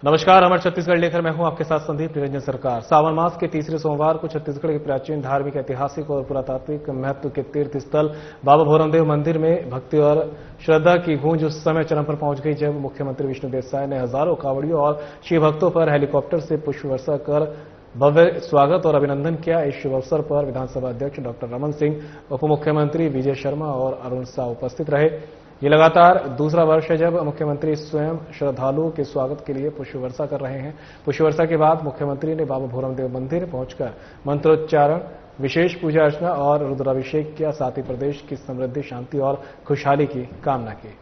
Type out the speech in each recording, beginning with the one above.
नमस्कार, अमर छत्तीसगढ़ लेकर मैं हूं आपके साथ संदीप निरंजन सरकार। सावन मास के तीसरे सोमवार को छत्तीसगढ़ के प्राचीन धार्मिक, ऐतिहासिक और पुरातात्विक महत्व के तीर्थ स्थल बाबा भोरमदेव मंदिर में भक्ति और श्रद्धा की गूंज उस समय चरम पर पहुंच गई जब मुख्यमंत्री विष्णुदेव साय ने हजारों कांवड़ियों और शिव भक्तों पर हेलीकॉप्टर से पुष्प वर्षा कर भव्य स्वागत और अभिनंदन किया। इस शुभ अवसर पर विधानसभा अध्यक्ष डॉक्टर रमन सिंह, उप मुख्यमंत्री विजय शर्मा और अरुण साह उपस्थित रहे। ये लगातार दूसरा वर्ष है जब मुख्यमंत्री स्वयं श्रद्धालुओं के स्वागत के लिए पुष्प वर्षा कर रहे हैं। पुष्प वर्षा के बाद मुख्यमंत्री ने बाबा भोरमदेव मंदिर पहुंचकर मंत्रोच्चारण, विशेष पूजा अर्चना और रुद्राभिषेक किया। साथ ही प्रदेश की समृद्धि, शांति और खुशहाली की कामना की।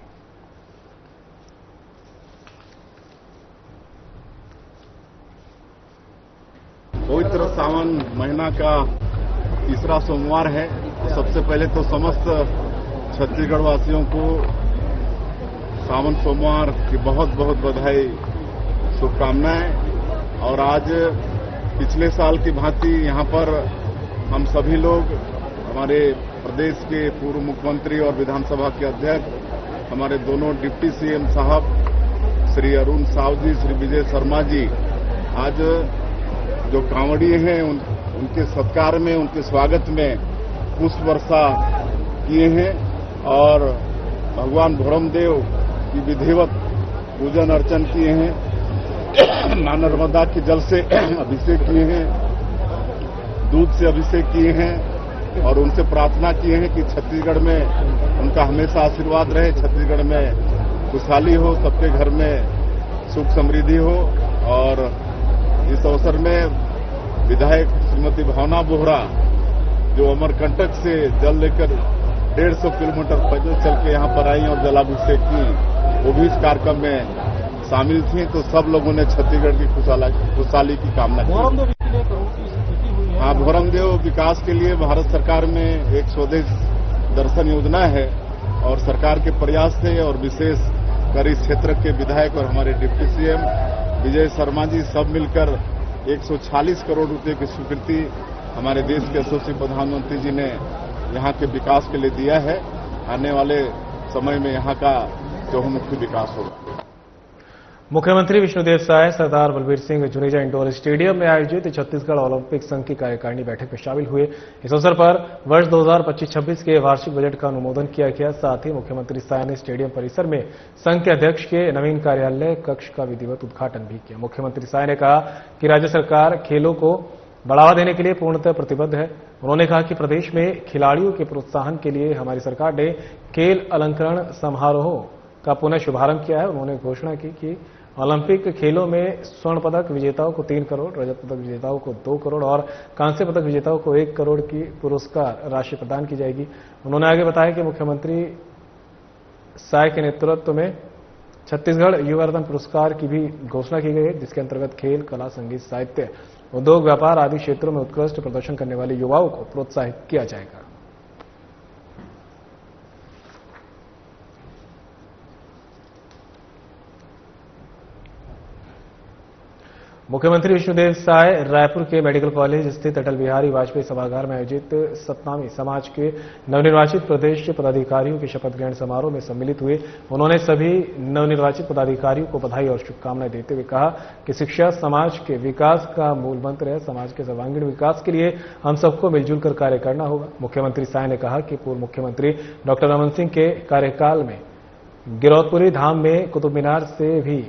पवित्र सावन महीना का तीसरा सोमवार है। तो सबसे पहले तो समस्त छत्तीसगढ़ वासियों को सावन सोमवार की बहुत बहुत बधाई, शुभकामनाएं। और आज पिछले साल की भांति यहां पर हम सभी लोग, हमारे प्रदेश के पूर्व मुख्यमंत्री और विधानसभा के अध्यक्ष, हमारे दोनों डिप्टी सीएम साहब श्री अरुण साव जी, श्री विजय शर्मा जी, आज जो कांवड़िए हैं उनके सत्कार में, उनके स्वागत में पुष्प वर्षा किए हैं और भगवान भोरमदेव की विधिवत पूजन अर्चन किए हैं। मां नर्मदा के जल से अभिषेक किए हैं, दूध से अभिषेक किए हैं और उनसे प्रार्थना किए हैं कि छत्तीसगढ़ में उनका हमेशा आशीर्वाद रहे, छत्तीसगढ़ में खुशहाली हो, सबके घर में सुख समृद्धि हो। और इस अवसर में विधायक श्रीमती भावना बोहरा, जो अमरकंटक से जल लेकर 150 किलोमीटर पैदल चल के यहां पर आई और जलाभिषेक की, वो भी इस कार्यक्रम में शामिल थी। तो सब लोगों ने छत्तीसगढ़ की खुशहाली की कामना की। हाँ, भोरमदेव विकास के लिए भारत सरकार में एक स्वदेश दर्शन योजना है और सरकार के प्रयास से और विशेष कर इस क्षेत्र के विधायक और हमारे डिप्टी सीएम विजय शर्मा जी सब मिलकर 140 करोड़ रुपए की स्वीकृति हमारे देश के यशस्वी प्रधानमंत्री जी ने यहां के विकास के लिए दिया है। आने वाले समय में यहां का चहुमुखी विकास होगा। मुख्यमंत्री विष्णुदेव साय सरदार बलबीर सिंह जुनेजा इंडोर स्टेडियम में आयोजित छत्तीसगढ़ ओलंपिक संघ की कार्यकारिणी बैठक में शामिल हुए। इस अवसर पर वर्ष 2025-26 के वार्षिक बजट का अनुमोदन किया गया। साथ ही मुख्यमंत्री साय ने स्टेडियम परिसर में संघ के अध्यक्ष के नवीन कार्यालय कक्ष का विधिवत उद्घाटन भी किया। मुख्यमंत्री साय ने कहा कि राज्य सरकार खेलों को बढ़ावा देने के लिए पूर्णतः प्रतिबद्ध है। उन्होंने कहा कि प्रदेश में खिलाड़ियों के प्रोत्साहन के लिए हमारी सरकार ने खेल अलंकरण समारोह का पुनः शुभारंभ किया है। उन्होंने घोषणा की कि ओलंपिक खेलों में स्वर्ण पदक विजेताओं को 3 करोड़, रजत पदक विजेताओं को 2 करोड़ और कांस्य पदक विजेताओं को 1 करोड़ की पुरस्कार राशि प्रदान की जाएगी। उन्होंने आगे बताया कि मुख्यमंत्री साय के नेतृत्व में छत्तीसगढ़ युवा रत्न पुरस्कार की भी घोषणा की गई है, जिसके अंतर्गत खेल, कला, संगीत, साहित्य, उद्योग, व्यापार आदि क्षेत्रों में उत्कृष्ट प्रदर्शन करने वाले युवाओं को प्रोत्साहित किया जाएगा। मुख्यमंत्री विष्णुदेव साय रायपुर के मेडिकल कॉलेज स्थित अटल बिहारी वाजपेयी सभागार में आयोजित सतनामी समाज के नवनिर्वाचित प्रदेश पदाधिकारियों के शपथ ग्रहण समारोह में सम्मिलित हुए। उन्होंने सभी नवनिर्वाचित पदाधिकारियों को बधाई और शुभकामनाएं देते हुए कहा कि शिक्षा समाज के विकास का मूल मंत्र है। समाज के सर्वांगीण विकास के लिए हम सबको मिलजुल कर कार्य करना होगा। मुख्यमंत्री साय ने कहा कि पूर्व मुख्यमंत्री डॉक्टर रमन सिंह के कार्यकाल में गिरौदपुरी धाम में कुतुब मीनार से भी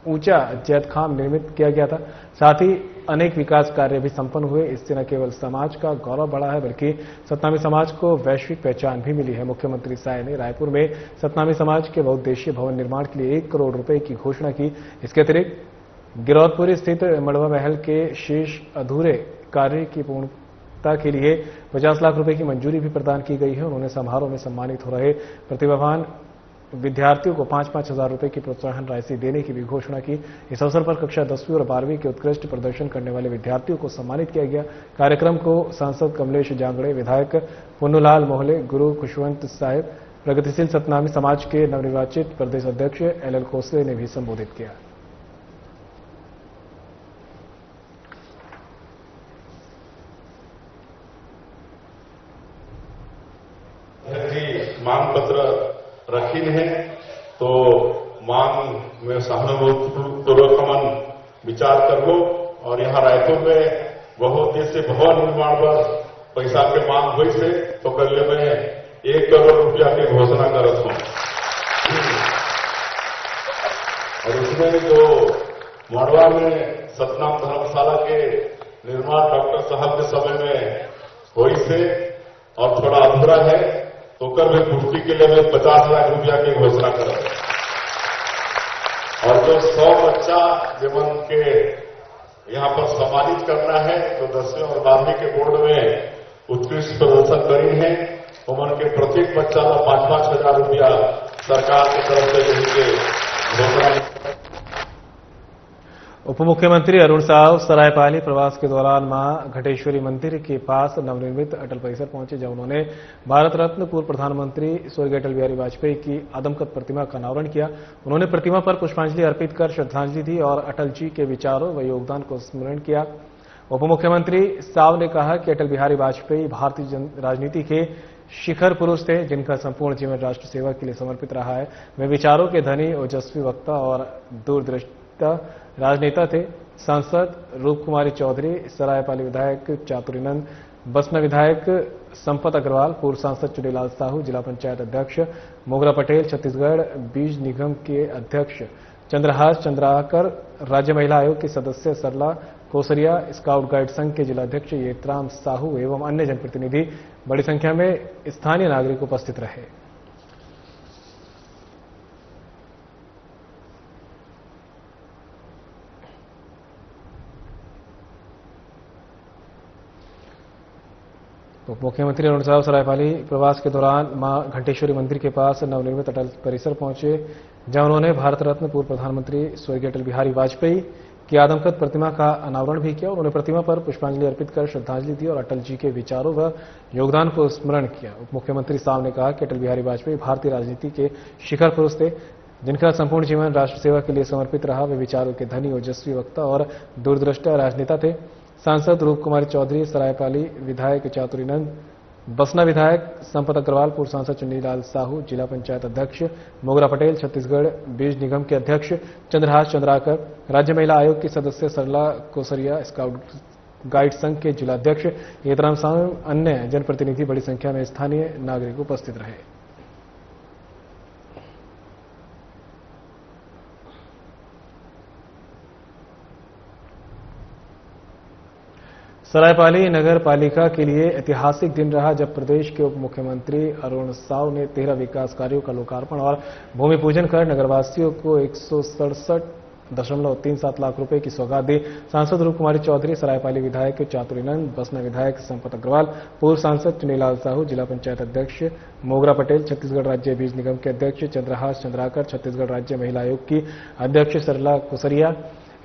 ऊंचा जैतखाम निर्मित किया गया था। साथ ही अनेक विकास कार्य भी संपन्न हुए। इससे न केवल समाज का गौरव बढ़ा है, बल्कि सतनामी समाज को वैश्विक पहचान भी मिली है। मुख्यमंत्री साय ने रायपुर में सतनामी समाज के बहुउद्देशीय भवन निर्माण के लिए 1 करोड़ रुपए की घोषणा की। इसके अतिरिक्त गिरौदपुरी स्थित मड़वा महल के शेष अधूरे कार्य की पूर्णता के लिए 50 लाख रुपए की मंजूरी भी प्रदान की गई है। उन्होंने समारोह में सम्मानित हो रहे प्रतिभावान विद्यार्थियों को 5-5 हजार रुपए की प्रोत्साहन राशि देने की भी घोषणा की। इस अवसर पर कक्षा 10वीं और 12वीं के उत्कृष्ट प्रदर्शन करने वाले विद्यार्थियों को सम्मानित किया गया। कार्यक्रम को सांसद कमलेश जांगड़े, विधायक पुन्नूलाल मोहले, गुरु खुशवंत साहिब, प्रगतिशील सतनामी समाज के नवनिर्वाचित प्रदेश अध्यक्ष LL कोसले ने भी संबोधित किया। मांग पत्र रखी है तो मांग में सहानुभूतिपूर्वक हमन विचार करबो और यहाँ रायपुर में बहुत से भवन निर्माण पर पैसा के मांग हुई से तो पहले मैं 1 करोड़ रुपया की घोषणा करत हूँ और उसमें जो मड़वा में सतनाम धर्मशाला के निर्माण डॉक्टर साहब के समय में हुई से और थोड़ा अधूरा है तो कर भी पूर्ति के लिए मैं 50 लाख रुपया की घोषणा कर और जो 100 बच्चा जीवन के यहाँ पर सम्मानित करना है तो 10वीं और 12वीं के बोर्ड में उत्कृष्ट प्रदर्शन करी है उमन के प्रत्येक बच्चा का 5-5 हजार रुपया सरकार की तरफ से देंगे घोषणा। उप मुख्यमंत्री अरुण साव सरायपाली प्रवास के दौरान मां घटेश्वरी मंदिर के पास नवनिर्मित अटल परिसर पहुंचे, जहां उन्होंने भारत रत्न पूर्व प्रधानमंत्री स्वर्गीय अटल बिहारी वाजपेयी की आदमकद प्रतिमा का अनावरण किया। उन्होंने प्रतिमा पर पुष्पांजलि अर्पित कर श्रद्धांजलि दी और अटल जी के विचारों व योगदान को स्मरण किया। उप मुख्यमंत्री साव ने कहा कि अटल बिहारी वाजपेयी भारतीय राजनीति के शिखर पुरुष थे, जिनका संपूर्ण जीवन राष्ट्र सेवा के लिए समर्पित रहा है। वे विचारों के धनी, ओजस्वी वक्ता और दूरदृष्टा राजनेता थे। सांसद रूप कुमारी चौधरी, सरायपाली विधायक चातुरीनंद, बसना विधायक संपत अग्रवाल, पूर्व सांसद चुनीलाल साहू, जिला पंचायत अध्यक्ष मोगरा पटेल, छत्तीसगढ़ बीज निगम के अध्यक्ष चंद्रहास चंद्राकर, राज्य महिला आयोग की सदस्य सरला कोसरिया, स्काउट गाइड संघ के जिलाध्यक्ष येतराम साहू एवं अन्य जनप्रतिनिधि बड़ी संख्या में स्थानीय नागरिक उपस्थित रहे। उप मुख्यमंत्री अरुण साव सरायपाली प्रवास के दौरान मां घंटेश्वरी मंदिर के पास नवनिर्मित अटल परिसर पहुंचे, जहां उन्होंने भारत रत्न पूर्व प्रधानमंत्री स्वर्गीय अटल बिहारी वाजपेयी की आदमकद प्रतिमा का अनावरण भी किया। उन्होंने प्रतिमा पर पुष्पांजलि अर्पित कर श्रद्धांजलि दी और अटल जी के विचारों व योगदान को स्मरण किया। उप मुख्यमंत्री साव ने कहा कि अटल बिहारी वाजपेयी भारतीय राजनीति के शिखर पुरुष थे, जिनका संपूर्ण जीवन राष्ट्र सेवा के लिए समर्पित रहा। वे विचारों के धनी, ओजस्वी वक्ता और दूरदृष्टा राजनेता थे। सांसद रूप कुमारी चौधरी, सरायपाली विधायक चातुरीनंद, बसना विधायक संपत अग्रवाल, पूर्व सांसद चुन्नीलाल साहू, जिला पंचायत अध्यक्ष मोगरा पटेल, छत्तीसगढ़ बीज निगम के अध्यक्ष चंद्रहास चंद्राकर, राज्य महिला आयोग की सदस्य सरला कोसरिया, स्काउट गाइड संघ के जिलाध्यक्ष येतराम साहू, अन्य जनप्रतिनिधि बड़ी संख्या में स्थानीय नागरिक उपस्थित रहे। सरायपाली नगर पालिका के लिए ऐतिहासिक दिन रहा, जब प्रदेश के उप मुख्यमंत्री अरुण साव ने 13 विकास कार्यों का लोकार्पण और भूमि पूजन कर नगरवासियों को 167.37 लाख रुपए की सौगात दी। सांसद रूप कुमारी चौधरी, सरायपाली विधायक चातुरीनंद, बसना विधायक संपत अग्रवाल, पूर्व सांसद चुनीलाल साहू, जिला पंचायत अध्यक्ष मोगरा पटेल, छत्तीसगढ़ राज्य बीज निगम के अध्यक्ष चंद्रहास चंद्राकर, छत्तीसगढ़ राज्य महिला आयोग की अध्यक्ष सरला कुसरिया,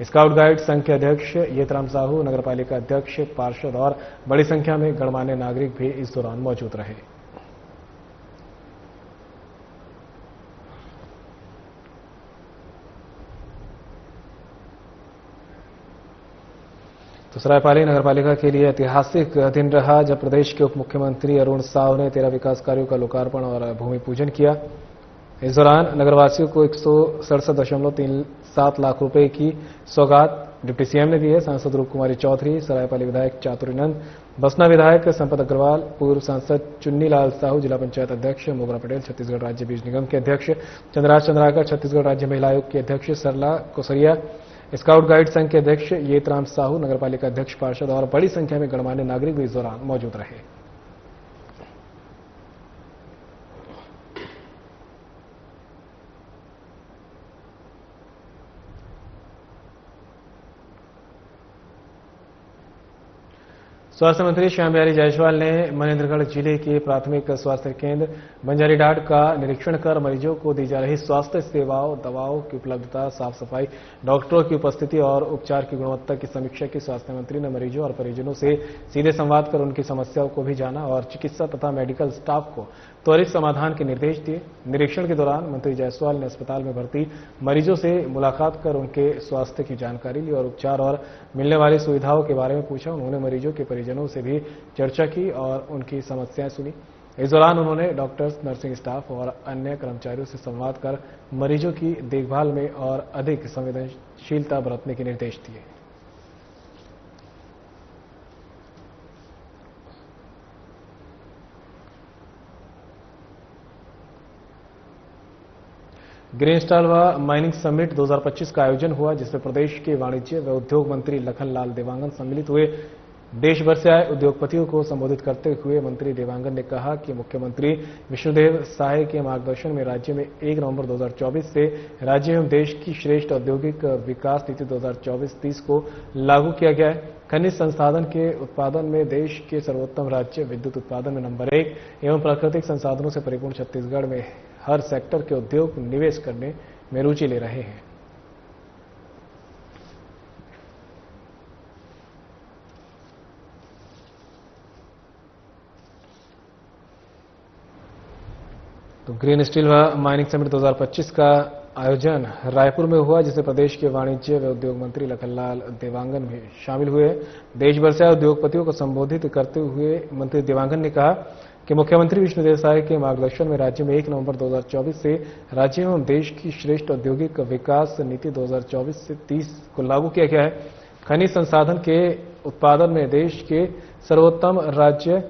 स्काउट गाइड संघ के अध्यक्ष येतराम साहू, नगरपालिका अध्यक्ष, पार्षद और बड़ी संख्या में गणमान्य नागरिक भी इस दौरान मौजूद रहे। तो सरायपाली नगरपालिका के लिए ऐतिहासिक दिन रहा, जब प्रदेश के उप मुख्यमंत्री अरुण साव ने 13 विकास कार्यों का लोकार्पण और भूमि पूजन किया। इस दौरान नगरवासियों को 167.37 लाख रुपए की सौगात डिप्टी सीएम ने दी है। सांसद रूप कुमारी चौधरी, सरायपाली विधायक चातुरीनंद, बसना विधायक संपत अग्रवाल, पूर्व सांसद चुन्नीलाल साहू, जिला पंचायत अध्यक्ष मोगरा पटेल, छत्तीसगढ़ राज्य बीज निगम के अध्यक्ष चंद्रहास चंद्राकर, छत्तीसगढ़ राज्य महिला आयोग के अध्यक्ष सरला कोसरिया, स्काउट गाइड संघ के अध्यक्ष येतराम साहू, नगरपालिका अध्यक्ष, पार्षद और बड़ी संख्या में गणमान्य नागरिक भी इस दौरान मौजूद रहे। स्वास्थ्य मंत्री श्याम बिहारी जायसवाल ने मनेन्द्रगढ़ जिले के प्राथमिक स्वास्थ्य केंद्र बंजारीडाट का निरीक्षण कर मरीजों को दी जा रही स्वास्थ्य सेवाओं, दवाओं की उपलब्धता, साफ सफाई, डॉक्टरों की उपस्थिति और उपचार की गुणवत्ता की समीक्षा की। स्वास्थ्य मंत्री ने मरीजों और परिजनों से सीधे संवाद कर उनकी समस्याओं को भी जाना और चिकित्सा तथा मेडिकल स्टाफ को त्वरित समाधान के निर्देश दिए। निरीक्षण के दौरान मंत्री जायसवाल ने अस्पताल में भर्ती मरीजों से मुलाकात कर उनके स्वास्थ्य की जानकारी ली और उपचार और मिलने वाली सुविधाओं के बारे में पूछा। उन्होंने मरीजों के परिजनों से भी चर्चा की और उनकी समस्याएं सुनी। इस दौरान उन्होंने डॉक्टर्स, नर्सिंग स्टाफ और अन्य कर्मचारियों से संवाद कर मरीजों की देखभाल में और अधिक संवेदनशीलता बरतने के निर्देश दिए। ग्रीन स्टार व माइनिंग समिट 2025 का आयोजन हुआ, जिसमें प्रदेश के वाणिज्य व उद्योग मंत्री लखनलाल देवांगन सम्मिलित हुए। देश भर से आए उद्योगपतियों को संबोधित करते हुए मंत्री देवांगन ने कहा कि मुख्यमंत्री विष्णुदेव साय के मार्गदर्शन में राज्य में 1 नवंबर 2024 से राज्य एवं देश की श्रेष्ठ औद्योगिक विकास नीति 2024-30 को लागू किया गया है। खनिज संसाधन के उत्पादन में देश के सर्वोत्तम राज्य, विद्युत उत्पादन में नंबर 1 एवं प्राकृतिक संसाधनों से परिपूर्ण छत्तीसगढ़ में हर सेक्टर के उद्योग निवेश करने में रुचि ले रहे हैं। तो ग्रीन स्टील व माइनिंग समिट 2025 का आयोजन रायपुर में हुआ, जिसमें प्रदेश के वाणिज्य व उद्योग मंत्री लखनलाल देवांगन भी शामिल हुए। देश भर से आए उद्योगपतियों को संबोधित करते हुए मंत्री देवांगन ने कहा कि मुख्यमंत्री विष्णुदेव साय के मार्गदर्शन में राज्य में 1 नवंबर 2024 से राज्य एवं देश की श्रेष्ठ औद्योगिक विकास नीति 2024 से 30 को लागू किया गया है। खनिज संसाधन के उत्पादन में देश के सर्वोत्तम राज्य,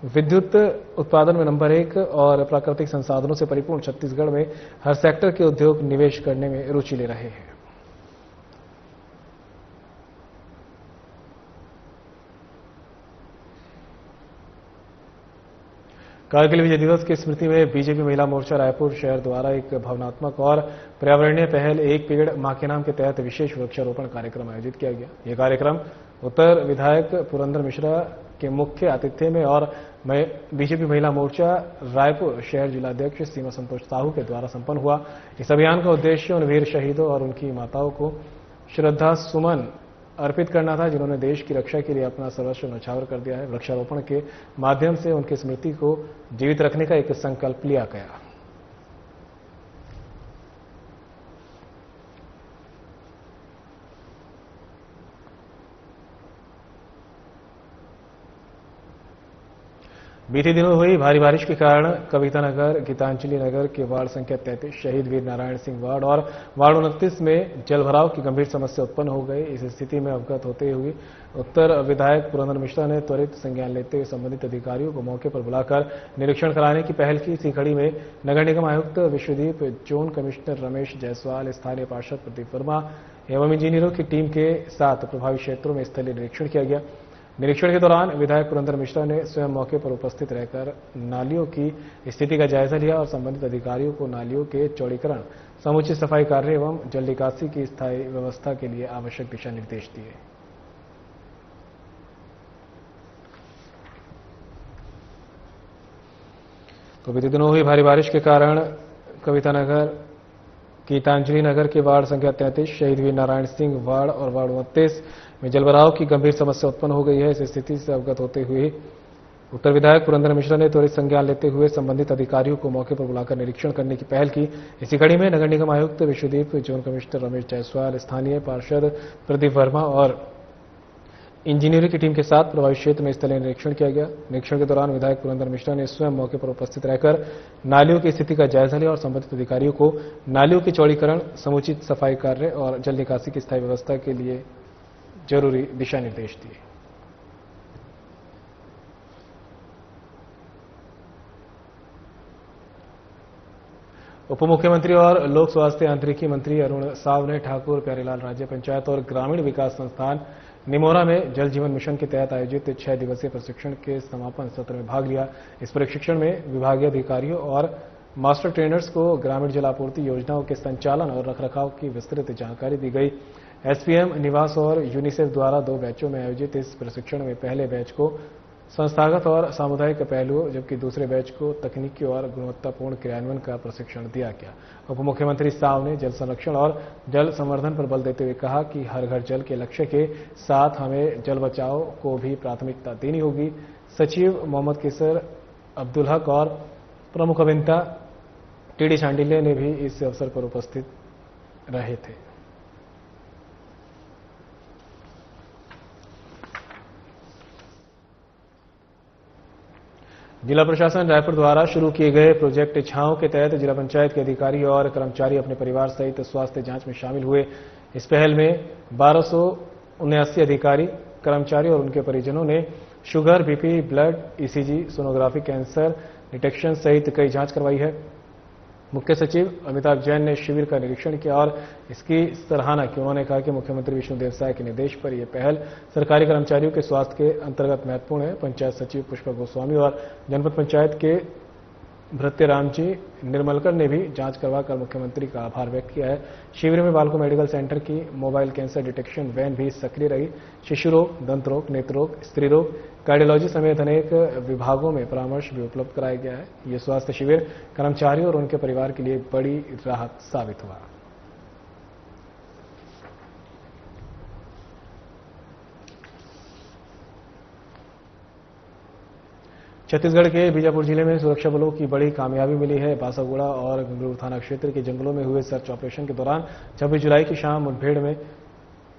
विद्युत उत्पादन में नंबर 1 और प्राकृतिक संसाधनों से परिपूर्ण छत्तीसगढ़ में हर सेक्टर के उद्योग निवेश करने में रुचि ले रहे हैं। कारगिल विजय दिवस की स्मृति में बीजेपी महिला मोर्चा रायपुर शहर द्वारा एक भावनात्मक और पर्यावरणीय पहल एक पेड़ मां के नाम के तहत विशेष वृक्षारोपण कार्यक्रम आयोजित किया गया। यह कार्यक्रम उत्तर विधायक पुरंदर मिश्रा के मुख्य आतिथ्य में और बीजेपी महिला मोर्चा रायपुर शहर जिलाध्यक्ष सीमा संतोष साहू के द्वारा संपन्न हुआ। इस अभियान का उद्देश्य उन वीर शहीदों और उनकी माताओं को श्रद्धा सुमन अर्पित करना था, जिन्होंने देश की रक्षा के लिए अपना सर्वस्व न्यौछावर कर दिया है। वृक्षारोपण के माध्यम से उनकी स्मृति को जीवित रखने का एक संकल्प लिया गया। बीते दिनों हुई भारी बारिश के कारण कविता नगर, गीतांजलि नगर के वार्ड संख्या 33, शहीद वीर नारायण सिंह वार्ड और वार्ड 29 में जलभराव की गंभीर समस्या उत्पन्न हो गई। इस स्थिति में अवगत होते हुए उत्तर विधायक पुरंदर मिश्रा ने त्वरित संज्ञान लेते हुए संबंधित अधिकारियों को मौके पर बुलाकर निरीक्षण कराने की पहल की। इसी कड़ी में नगर निगम आयुक्त विश्वदीप, जोन कमिश्नर रमेश जायसवाल, स्थानीय पार्षद प्रदीप वर्मा एवं इंजीनियरों की टीम के साथ प्रभावित क्षेत्रों में स्थलीय निरीक्षण किया गया। निरीक्षण के दौरान विधायक पुरंदर मिश्रा ने स्वयं मौके पर उपस्थित रहकर नालियों की स्थिति का जायजा लिया और संबंधित अधिकारियों को नालियों के चौड़ीकरण, समुचित सफाई कार्य एवं जल निकासी की स्थायी व्यवस्था के लिए आवश्यक दिशा निर्देश दिए। तो बीते दिनों हुई भारी बारिश के कारण कविता नगर, गीतांजलि नगर के वार्ड संख्या 33, शहीद वीर नारायण सिंह वार्ड और वार्ड 29 में जलभराव की गंभीर समस्या उत्पन्न हो गई है। इस स्थिति से अवगत होते हुए उत्तर विधायक पुरंदर मिश्रा ने त्वरित संज्ञान लेते हुए संबंधित अधिकारियों को मौके पर बुलाकर निरीक्षण करने की पहल की। इसी कड़ी में नगर निगम आयुक्त विश्वदीप, जोन कमिश्नर रमेश जायसवाल, स्थानीय पार्षद प्रदीप वर्मा और इंजीनियरिंग की टीम के साथ प्रभावित क्षेत्र में स्थलीय निरीक्षण किया गया। निरीक्षण के दौरान विधायक पुरंदर मिश्रा ने स्वयं मौके पर उपस्थित रहकर नालियों की स्थिति का जायजा लिया और संबंधित अधिकारियों को नालियों के चौड़ीकरण, समुचित सफाई कार्य और जल निकासी की स्थायी व्यवस्था के लिए जरूरी दिशा निर्देश दिए। उप मुख्यमंत्री और लोक स्वास्थ्य यांत्रिकी मंत्री अरुण साव ने ठाकुर प्यारेलाल राज्य पंचायत और ग्रामीण विकास संस्थान निमोरा में जल जीवन मिशन के तहत आयोजित 6 दिवसीय प्रशिक्षण के समापन सत्र में भाग लिया। इस प्रशिक्षण में विभागीय अधिकारियों और मास्टर ट्रेनर्स को ग्रामीण जल आपूर्ति योजनाओं के संचालन और रखरखाव की विस्तृत जानकारी दी गई। एसपीएम निवास और यूनिसेफ द्वारा 2 बैचों में आयोजित इस प्रशिक्षण में पहले बैच को संस्थागत और सामुदायिक पहलुओं, जबकि दूसरे बैच को तकनीकी और गुणवत्तापूर्ण क्रियान्वयन का प्रशिक्षण दिया गया। उप मुख्यमंत्री साव ने जल संरक्षण और जल संवर्धन पर बल देते हुए कहा कि हर घर जल के लक्ष्य के साथ हमें जल बचाव को भी प्राथमिकता देनी होगी। सचिव मोहम्मद केसर अब्दुल हक और प्रमुख अभियंता टीडी शांडिल्य ने भी इस अवसर पर उपस्थित रहे थे। जिला प्रशासन रायपुर द्वारा शुरू किए गए प्रोजेक्ट छांव के तहत जिला पंचायत के अधिकारी और कर्मचारी अपने परिवार सहित स्वास्थ्य जांच में शामिल हुए। इस पहल में 1279 अधिकारी, कर्मचारी और उनके परिजनों ने sugar, BP, blood, ECG, sonography, cancer detection सहित कई जांच करवाई है। मुख्य सचिव अमिताभ जैन ने शिविर का निरीक्षण किया और इसकी सराहना की। उन्होंने कहा कि मुख्यमंत्री विष्णुदेव साय के निर्देश पर यह पहल सरकारी कर्मचारियों के स्वास्थ्य के अंतर्गत महत्वपूर्ण है। पंचायत सचिव पुष्पा गोस्वामी और जनपद पंचायत के भृत्यराम जी निर्मलकर ने भी जांच करवाकर मुख्यमंत्री का आभार व्यक्त किया है। शिविर में बालको मेडिकल सेंटर की मोबाइल कैंसर डिटेक्शन वैन भी सक्रिय रही। शिशु रोग, दंत रोग, नेत्र रोग, स्त्री रोग, कार्डियोलॉजी समेत अनेक विभागों में परामर्श भी उपलब्ध कराया गया है। ये स्वास्थ्य शिविर कर्मचारियों और उनके परिवार के लिए बड़ी राहत साबित हुआ। छत्तीसगढ़ के बीजापुर जिले में सुरक्षा बलों की बड़ी कामयाबी मिली है। बासागुड़ा और गंगलूर थाना क्षेत्र के जंगलों में हुए सर्च ऑपरेशन के दौरान 26 जुलाई की शाम मुठभेड़ में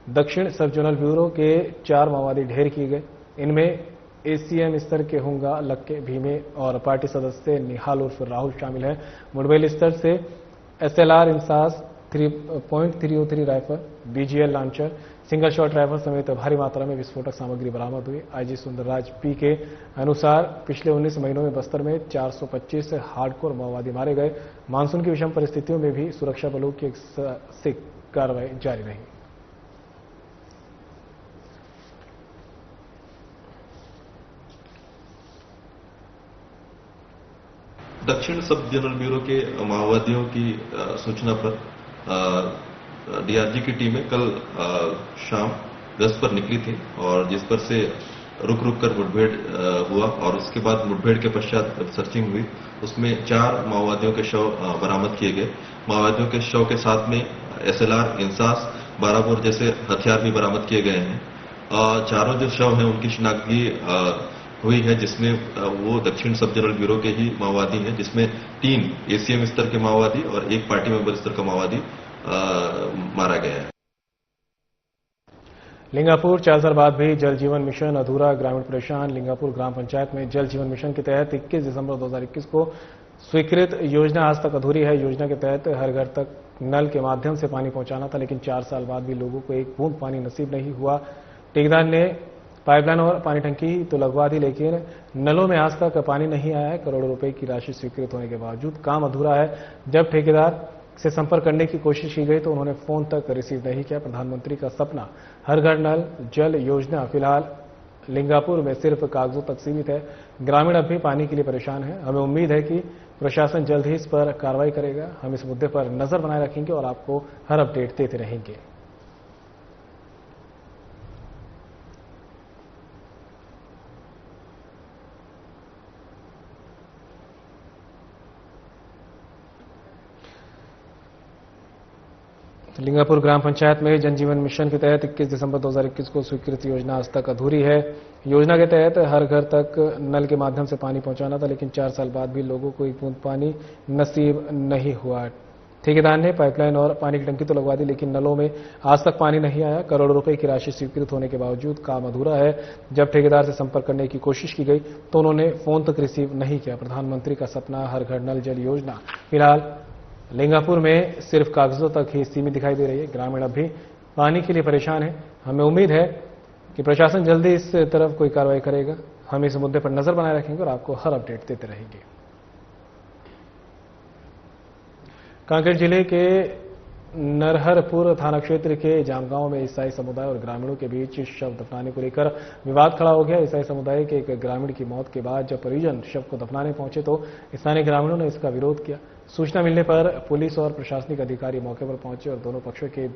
दक्षिण सब जोनल ब्यूरो के 4 माओवादी ढेर किए गए। इनमें एसीएम स्तर के हुंगा, लक्के, भीमे और पार्टी सदस्य निहाल उर्फ राहुल शामिल हैं। मुठभेड़ स्तर से SLR INSAS 3.303 rifle, BGL launcher, single shot rifle समेत भारी मात्रा में विस्फोटक सामग्री बरामद हुई। आईजी सुंदरराज पी के अनुसार पिछले 19 महीनों में बस्तर में 425 हार्डकोर माओवादी मारे गए। मानसून की विषम परिस्थितियों में भी सुरक्षा बलों की एक साहसिक कार्रवाई जारी रही। दक्षिण सब जोनल ब्यूरो के माओवादियों की सूचना पर डीआरजी की टीमें कल शाम गश्त पर निकली थी और जिस पर से रुक कर मुठभेड़ हुआ और उसके बाद मुठभेड़ के पश्चात सर्चिंग हुई। उसमें 4 माओवादियों के शव बरामद किए गए। माओवादियों के शव के साथ में एसएलआर, इंसास, 12 बोर जैसे हथियार भी बरामद किए गए हैं। चारों जो शव हैं उनकी शिनाख्ती हुई है, जिसमें वो दक्षिण सब जोनल ब्यूरो के ही माओवादी हैं, जिसमें 3 एसीएम स्तर के माओवादी और 1 पार्टी मेंबर स्तर का माओवादी मारा गया है। लिंगापुर 4 साल बाद भी जल जीवन मिशन अधूरा, ग्रामीण परेशान। लिंगापुर ग्राम पंचायत में जल जीवन मिशन के तहत 21 दिसंबर 2021 को स्वीकृत योजना आज तक अधूरी है। योजना के तहत हर घर तक नल के माध्यम से पानी पहुंचाना था, लेकिन 4 साल बाद भी लोगों को एक बूंद पानी नसीब नहीं हुआ। ठेकेदार ने पाइपलाइन और पानी टंकी तो लगवा दी, लेकिन नलों में आज तक पानी नहीं आया है। करोड़ों रुपए की राशि स्वीकृत होने के बावजूद काम अधूरा है। जब ठेकेदार से संपर्क करने की कोशिश की गई तो उन्होंने फोन तक रिसीव नहीं किया। प्रधानमंत्री का सपना हर घर नल जल योजना फिलहाल लिंगापुर में सिर्फ कागजों तक सीमित है। ग्रामीण अब भी पानी के लिए परेशान है। हमें उम्मीद है कि प्रशासन जल्द ही इस पर कार्रवाई करेगा। हम इस मुद्दे पर नजर बनाए रखेंगे और आपको हर अपडेट देते रहेंगे। लिंगापुर ग्राम पंचायत में जन जीवन मिशन के तहत 21 दिसंबर 2021 को स्वीकृत योजना आज तक अधूरी है। योजना के तहत हर घर तक नल के माध्यम से पानी पहुंचाना था, लेकिन 4 साल बाद भी लोगों को एक बूंद पानी नसीब नहीं हुआ। ठेकेदार ने पाइपलाइन और पानी की टंकी तो लगवा दी, लेकिन नलों में आज तक पानी नहीं आया। करोड़ों रुपए की राशि स्वीकृत होने के बावजूद काम अधूरा है। जब ठेकेदार से संपर्क करने की कोशिश की गई तो उन्होंने फोन तक रिसीव नहीं किया। प्रधानमंत्री का सपना हर घर नल जल योजना फिलहाल लिंगापुर में सिर्फ कागजों तक ही सीमित दिखाई दे रही है। ग्रामीण अब भी पानी के लिए परेशान है। हमें उम्मीद है कि प्रशासन जल्दी इस तरफ कोई कार्रवाई करेगा। हम इस मुद्दे पर नजर बनाए रखेंगे और आपको हर अपडेट देते रहेंगे। कांकेर जिले के नरहरपुर थाना क्षेत्र के जामगांव में ईसाई समुदाय और ग्रामीणों के बीच शव दफनाने को लेकर विवाद खड़ा हो गया। ईसाई समुदाय के एक ग्रामीण की मौत के बाद जब परिजन शव को दफनाने पहुंचे तो स्थानीय ग्रामीणों ने इसका विरोध किया। सूचना मिलने पर पुलिस और प्रशासनिक अधिकारी मौके पर पहुंचे और दोनों पक्षों के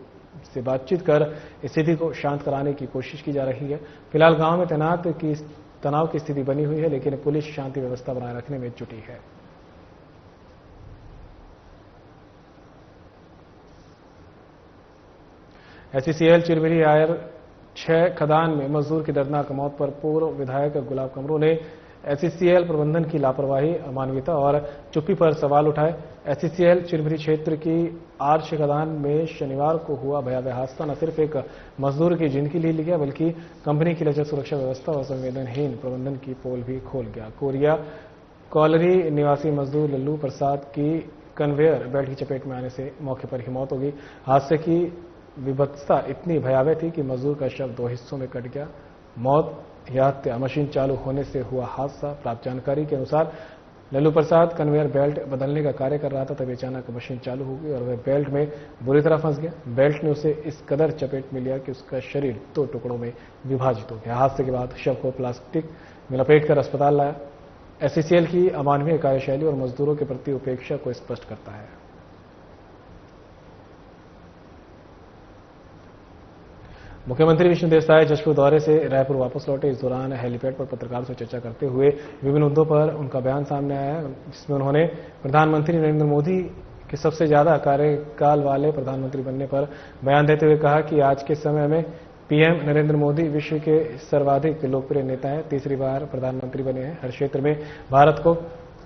से बातचीत कर स्थिति को शांत कराने की कोशिश की जा रही है। फिलहाल गांव में तनाव की स्थिति बनी हुई है, लेकिन पुलिस शांति व्यवस्था बनाए रखने में जुटी है। एचसीएल चिरमिरी आयर 6 खदान में मजदूर की दर्दनाक मौत पर पूर्व विधायक गुलाब कमरों ने एचसीएल प्रबंधन की लापरवाही, अमानवीयता और चुप्पी पर सवाल उठाए। एचसीएल चिरमिरी क्षेत्र की R6 खदान में शनिवार को हुआ भयावह हादसा न सिर्फ एक मजदूर की जिंदगी ले लिया, बल्कि कंपनी की लचर सुरक्षा व्यवस्था और संवेदनहीन प्रबंधन की पोल भी खोल गया। कोरिया कॉलरी निवासी मजदूर लल्लू प्रसाद की कन्वेयर बेल्ट की चपेट में आने से मौके पर ही मौत हो गई। हादसे की विभत्सता इतनी भयावह थी कि मजदूर का शव 2 हिस्सों में कट गया। मौत या हत्या मशीन चालू होने से हुआ हादसा। प्राप्त जानकारी के अनुसार लल्लू प्रसाद कन्वेयर बेल्ट बदलने का कार्य कर रहा था, तभी अचानक मशीन चालू हो गई और वह बेल्ट में बुरी तरह फंस गया। बेल्ट ने उसे इस कदर चपेट में लिया कि उसका शरीर 2 टुकड़ों में विभाजित हो गया। हादसे के बाद शव को प्लास्टिक में लपेटकर अस्पताल लाया। एससीसीएल की अमानवीय कार्यशैली और मजदूरों के प्रति उपेक्षा को स्पष्ट करता है। मुख्यमंत्री विष्णुदेव साय जशपुर दौरे से रायपुर वापस लौटे। इस दौरान हेलीपैड पर पत्रकारों से चर्चा करते हुए विभिन्न मुद्दों पर उनका बयान सामने आया है, जिसमें उन्होंने प्रधानमंत्री नरेंद्र मोदी के सबसे ज्यादा कार्यकाल वाले प्रधानमंत्री बनने पर बयान देते हुए कहा कि आज के समय में पीएम नरेंद्र मोदी विश्व के सर्वाधिक लोकप्रिय नेता हैं, तीसरी बार प्रधानमंत्री बने हैं। हर क्षेत्र में भारत को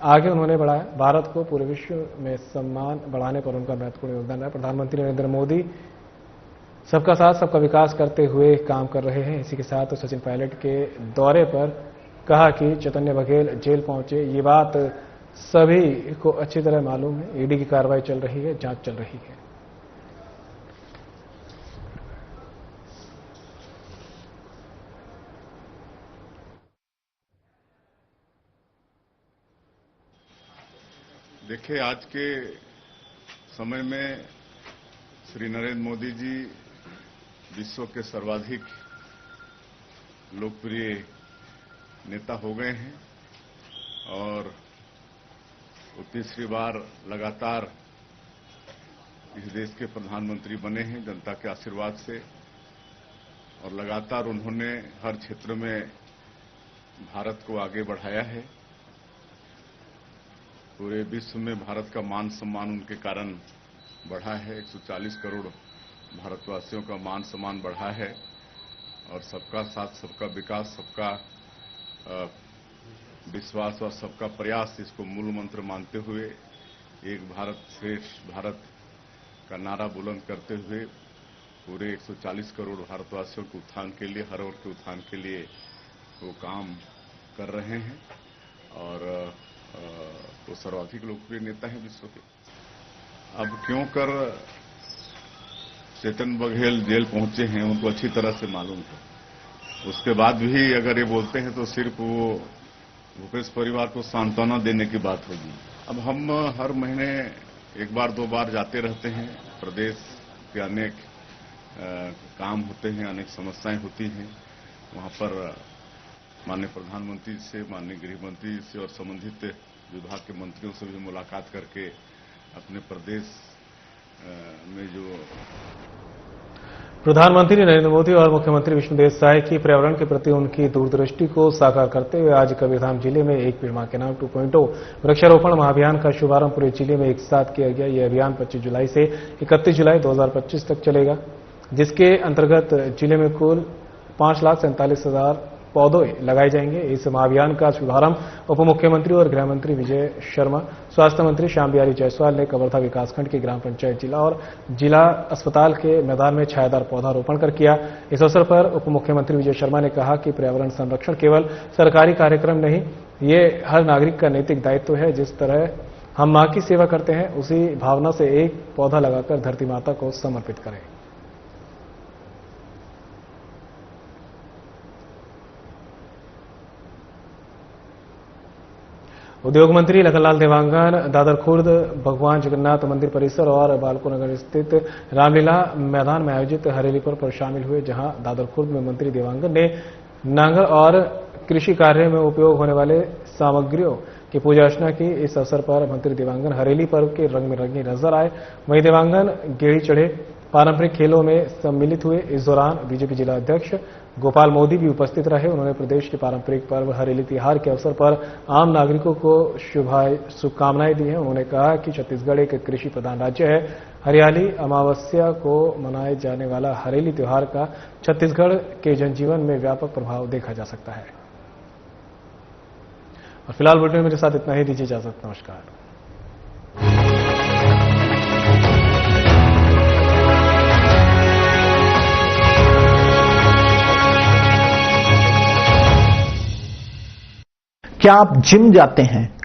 आगे उन्होंने बढ़ाया। भारत को पूरे विश्व में सम्मान बढ़ाने पर उनका महत्वपूर्ण योगदान रहा। प्रधानमंत्री नरेंद्र मोदी सबका साथ सबका विकास करते हुए काम कर रहे हैं। इसी के साथ सचिन पायलट के दौरे पर कहा कि चैतन्य बघेल जेल पहुंचे, ये बात सभी को अच्छी तरह मालूम है। ईडी की कार्रवाई चल रही है, जांच चल रही है। देखिए, आज के समय में श्री नरेंद्र मोदी जी विश्व के सर्वाधिक लोकप्रिय नेता हो गए हैं और वो तीसरी बार लगातार इस देश के प्रधानमंत्री बने हैं जनता के आशीर्वाद से। और लगातार उन्होंने हर क्षेत्र में भारत को आगे बढ़ाया है। पूरे विश्व में भारत का मान सम्मान उनके कारण बढ़ा है। 140 करोड़ भारतवासियों का मान सम्मान बढ़ा है और सबका साथ सबका विकास, सबका विश्वास और सबका प्रयास, इसको मूल मंत्र मानते हुए एक भारत श्रेष्ठ भारत का नारा बुलंद करते हुए पूरे 140 करोड़ भारतवासियों के उत्थान के लिए, हर वर्ग के उत्थान के लिए वो काम कर रहे हैं और वो सर्वाधिक लोकप्रिय नेता हैं विश्व के। अब क्यों कर चेतन बघेल जेल पहुंचे हैं उनको अच्छी तरह से मालूम है। उसके बाद भी अगर ये बोलते हैं तो सिर्फ वो भूपेश परिवार को सांत्वना देने की बात होगी। अब हम हर महीने 1 बार 2 बार जाते रहते हैं। प्रदेश के अनेक काम होते हैं, अनेक समस्याएं होती हैं। वहां पर माननीय प्रधानमंत्री से, माननीय गृह मंत्री से और संबंधित विभाग के मंत्रियों से भी मुलाकात करके अपने प्रदेश में जो प्रधानमंत्री नरेंद्र मोदी और मुख्यमंत्री विष्णुदेव साय की पर्यावरण के प्रति उनकी दूरदृष्टि को साकार करते हुए आज कबीरधाम जिले में एक पेड़ मां के नाम 2.0 वृक्षारोपण महाअभियान का शुभारंभ पूरे जिले में एक साथ किया गया। यह अभियान 25 जुलाई से 31 जुलाई 2025 तक चलेगा, जिसके अंतर्गत जिले में कुल 5,47,000 पौधे लगाए जाएंगे। इस महाअभियान का शुभारंभ उप मुख्यमंत्री और गृह मंत्री विजय शर्मा, स्वास्थ्य मंत्री श्याम बिहारी जायसवाल ने कवर्धा विकासखंड की ग्राम पंचायत जिला और जिला अस्पताल के मैदान में छायादार पौधारोपण कर किया। इस अवसर पर उप मुख्यमंत्री विजय शर्मा ने कहा कि पर्यावरण संरक्षण केवल सरकारी कार्यक्रम नहीं, ये हर नागरिक का नैतिक दायित्व है। जिस तरह हम मां की सेवा करते हैं, उसी भावना से एक पौधा लगाकर धरती माता को समर्पित करें। उद्योग मंत्री लखनलाल देवांगन दादर खुर्द भगवान जगन्नाथ मंदिर परिसर और बालको नगर स्थित रामलीला मैदान में आयोजित हरेली पर्व पर शामिल हुए, जहां दादर खुर्द में मंत्री देवांगन ने नांगर और कृषि कार्य में उपयोग होने वाले सामग्रियों की पूजा अर्चना की। इस अवसर पर मंत्री देवांगन हरेली पर्व के रंग में रंगे नजर आए। वहीं देवांगन गेड़ी चढ़े पारंपरिक खेलों में सम्मिलित हुए। इस दौरान बीजेपी जिला अध्यक्ष गोपाल मोदी भी उपस्थित रहे। उन्होंने प्रदेश के पारंपरिक पर्व हरेली त्योहार के अवसर पर आम नागरिकों को शुभकामनाएं दी हैं। उन्होंने कहा कि छत्तीसगढ़ एक कृषि प्रधान राज्य है। हरियाली अमावस्या को मनाए जाने वाला हरेली त्योहार का छत्तीसगढ़ के जनजीवन में व्यापक प्रभाव देखा जा सकता है। और फिलहाल बुलेटिन में मेरे साथ इतना ही। दीजिए इजाजत, नमस्कार। क्या आप जिम जाते हैं?